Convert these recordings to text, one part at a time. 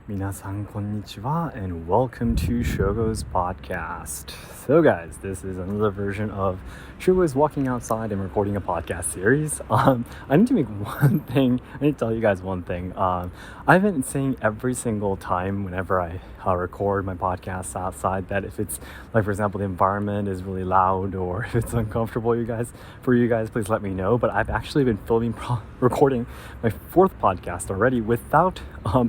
Minasan konnichiwa and welcome to Shogo's podcast. So guys, this is another version of Shogo's walking outside and recording a podcast series. I need to tell you guys one thing. I've been saying every single time whenever I record my podcasts outside that if it's like, for example, the environment is really loud or if it's uncomfortable for you guys, please let me know. But I've actually been recording my fourth podcast already without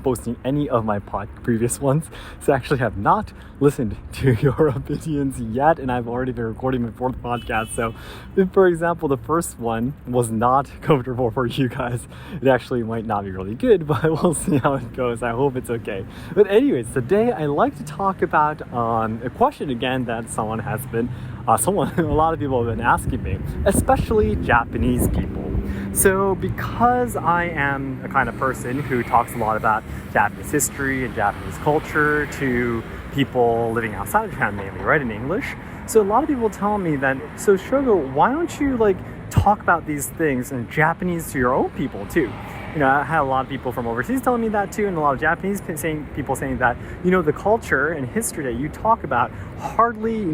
posting any of my previous ones. So I actually have not listened to your opinions yet, and I've already been recording my fourth podcast. So if, for example, the first one was not comfortable for you guys, it actually might not be really good, but we'll see how it goes. I hope it's okay. But anyways, today I like to talk about a question again that a lot of people have been asking me, especially Japanese people. So because I am a kind of person who talks a lot about Japanese history and Japanese culture to people living outside of Japan mainly, right, in English. So a lot of people tell me that, so Shogo, why don't you talk about these things in Japanese to your own people too? I had a lot of people from overseas telling me that too, and a lot of Japanese people saying that, the culture and history that you talk about, hardly,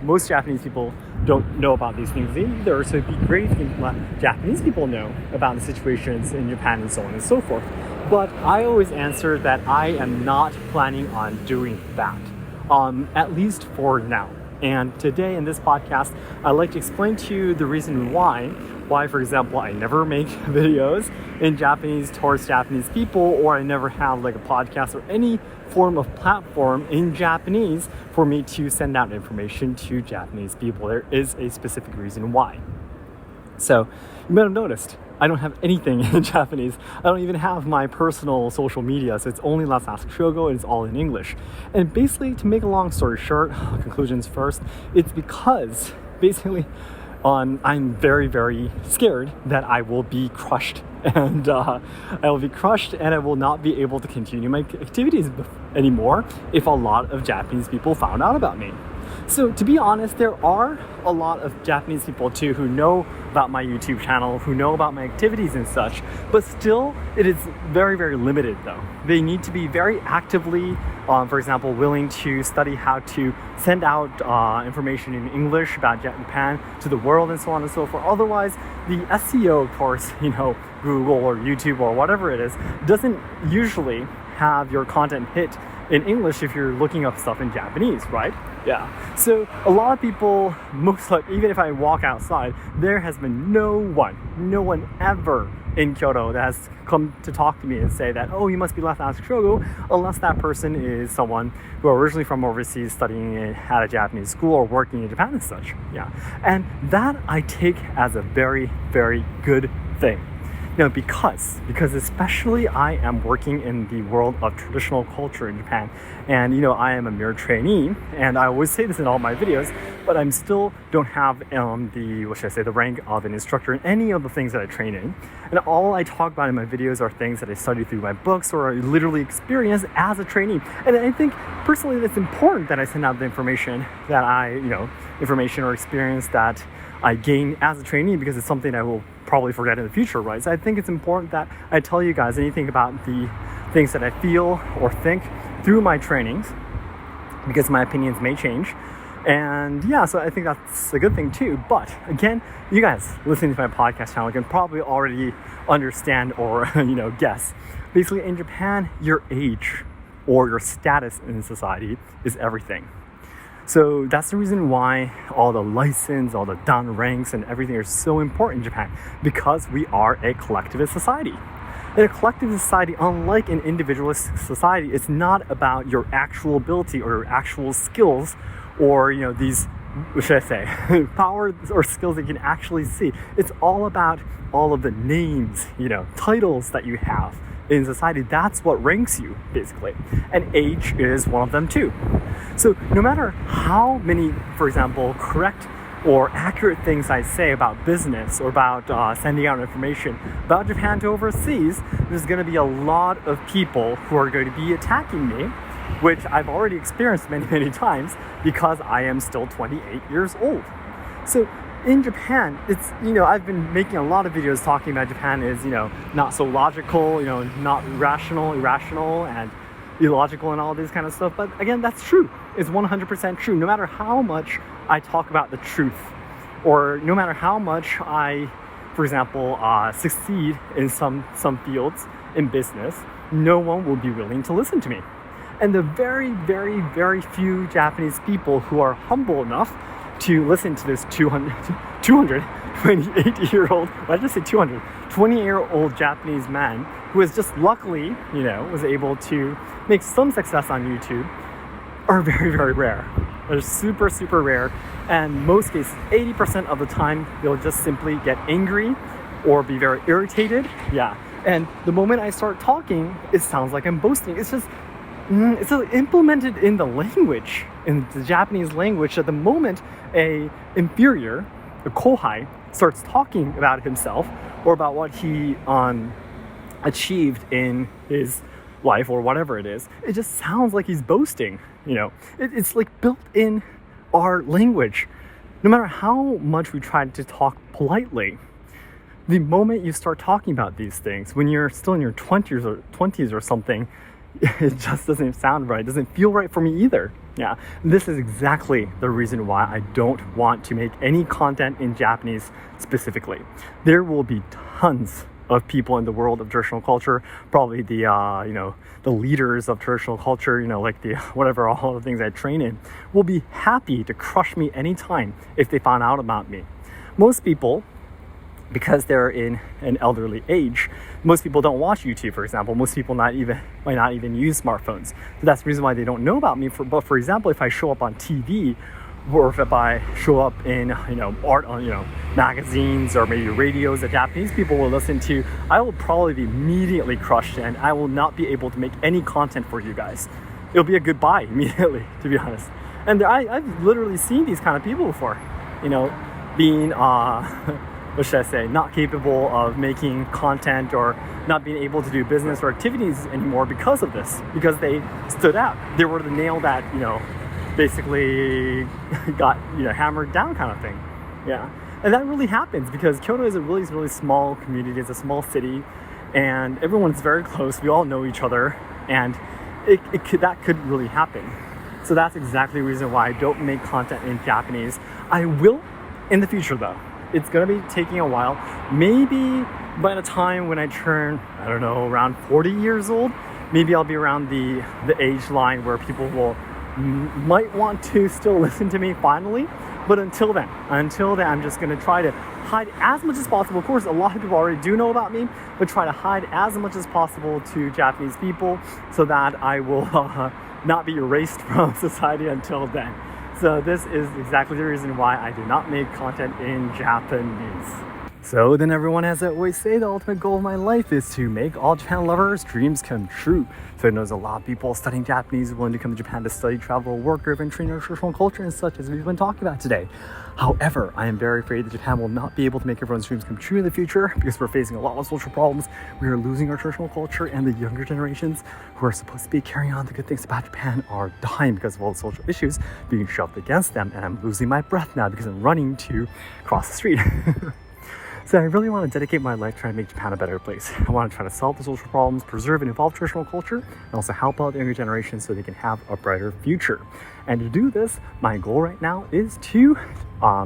most Japanese people don't know about these things either. So it'd be great if you let Japanese people know about the situations in Japan and so on and so forth. But I always answer that I am not planning on doing that, at least for now. And today in this podcast, I'd like to explain to you the reason why, for example, I never make videos in Japanese towards Japanese people, or I never have a podcast or any form of platform in Japanese for me to send out information to Japanese people. There is a specific reason why. So you might have noticed I don't have anything in Japanese. I don't even have my personal social media, so it's only Let's Ask Shogo, and it's all in English. And basically, to make a long story short, conclusions first, it's because basically I'm very, very scared that I will be crushed. And I will not be able to continue my activities anymore if a lot of Japanese people found out about me. So to be honest, there are a lot of Japanese people too who know about my YouTube channel, who know about my activities and such, but still it is very, very limited though. They need to be very actively, for example, willing to study how to send out information in English about Japan to the world and so on and so forth. Otherwise, the SEO, of course, Google or YouTube or whatever it is, doesn't usually have your content hit in English if you're looking up stuff in Japanese, right? Yeah. So a lot of people, even if I walk outside, there has been no one ever in Kyoto that has come to talk to me and say that, oh, you must be Let's Ask Shogo, unless that person is someone who are originally from overseas studying at a Japanese school or working in Japan and such. Yeah. And that I take as a very, very good thing. Because especially I am working in the world of traditional culture in Japan, and I am a mere trainee, and I always say this in all my videos, but I'm still don't have the rank of an instructor in any of the things that I train in, and all I talk about in my videos are things that I study through my books or I literally experience as a trainee. And I think personally it's important that I send out the information that information or experience that I gain as a trainee, because it's something I will probably forget in the future, right? So I think it's important that I tell you guys anything about the things that I feel or think through my trainings, because my opinions may change. And yeah, so I think that's a good thing too. But again, you guys listening to my podcast channel can probably already understand or guess. Basically, in Japan, your age or your status in society is everything. So that's the reason why all the license, all the dan ranks and everything are so important in Japan, because we are a collectivist society. In a collectivist society, unlike an individualist society, it's not about your actual ability or your actual skills or, these, what should I say, powers or skills that you can actually see. It's all about all of the names, titles that you have in society. That's what ranks you, basically. And age is one of them too. So no matter how many, for example, correct or accurate things I say about business or about sending out information about Japan to overseas, there's going to be a lot of people who are going to be attacking me, which I've already experienced many, many times because I am still 28 years old. So in Japan, it's, I've been making a lot of videos talking about Japan is, not so logical, not rational, irrational, and, illogical and all this kind of stuff. But again, that's true. It's 100% true. No matter how much I talk about the truth, or no matter how much I, for example, succeed in some fields in business, no one will be willing to listen to me. And the very, very, very few Japanese people who are humble enough to listen to this 228-year-old, why did I say 200? 20-year-old Japanese man who was just luckily, was able to make some success on YouTube, are very, very rare. They're super, super rare. And most cases, 80% of the time, they'll just simply get angry or be very irritated. Yeah. And the moment I start talking, it sounds like I'm boasting. It's just, it's implemented in the language, in the Japanese language, that the moment a inferior, a kohai, starts talking about himself or about what he achieved in his life or whatever it is, it just sounds like he's boasting. It's like built in our language. No matter how much we try to talk politely, the moment you start talking about these things, when you're still in your 20s or something, it just doesn't sound right. It doesn't feel right for me either. Yeah, this is exactly the reason why I don't want to make any content in Japanese specifically. There will be tons of people in the world of traditional culture, probably the leaders of traditional culture, like the whatever, all the things I train in, will be happy to crush me anytime if they found out about me. Most people, because they're in an elderly age, most people don't watch YouTube, for example. Most people might not even use smartphones. So that's the reason why they don't know about me. But for example, if I show up on TV, or if I show up in art on magazines or maybe radios that Japanese people will listen to, I will probably be immediately crushed and I will not be able to make any content for you guys. It'll be a goodbye immediately, to be honest. And I've literally seen these kind of people before, being what should I say, not capable of making content or not being able to do business or activities anymore because of this, because they stood out. They were the nail that, basically got, hammered down kind of thing. Yeah. And that really happens because Kyoto is a really, really small community. It's a small city and everyone's very close. We all know each other and that could really happen. So that's exactly the reason why I don't make content in Japanese. I will in the future though. It's going to be taking a while. Maybe by the time when I turn, around 40 years old, maybe I'll be around the age line where people might want to still listen to me finally. But until then, I'm just going to try to hide as much as possible. Of course, a lot of people already do know about me, but try to hide as much as possible to Japanese people so that I will not be erased from society until then. So this is exactly the reason why I do not make content in Japanese. So then everyone, as I always say, the ultimate goal of my life is to make all Japan lovers' dreams come true. So I know there's a lot of people studying Japanese willing to come to Japan to study, travel, work, or even train our traditional culture and such as we've been talking about today. However, I am very afraid that Japan will not be able to make everyone's dreams come true in the future because we're facing a lot of social problems. We are losing our traditional culture and the younger generations who are supposed to be carrying on the good things about Japan are dying because of all the social issues being shoved against them. And I'm losing my breath now because I'm running to cross the street. So I really want to dedicate my life trying to make Japan a better place. I want to try to solve the social problems, preserve and evolve traditional culture, and also help out the younger generation so they can have a brighter future. And to do this, my goal right now is to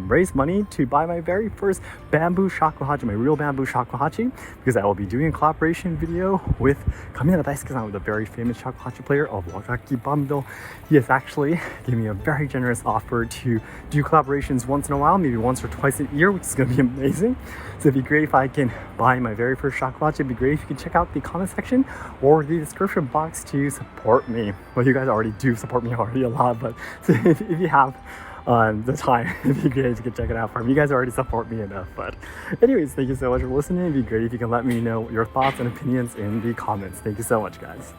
raise money to buy my very first bamboo shakuhachi, my real bamboo shakuhachi, because I will be doing a collaboration video with Kamina Daisuke-san, with a very famous shakuhachi player of Wagaki Bando. He has actually given me a very generous offer to do collaborations once in a while, maybe once or twice a year, which is going to be amazing. So it'd be great if I can buy my very first shakuhachi. It'd be great if you can check out the comment section or the description box to support me. Well, you guys already do support me already a lot, but if you have the time, it'd be great if you could check it out for me. You guys already support me enough. But anyways, thank you so much for listening. It'd be great if you can let me know your thoughts and opinions in the comments. Thank you so much, guys.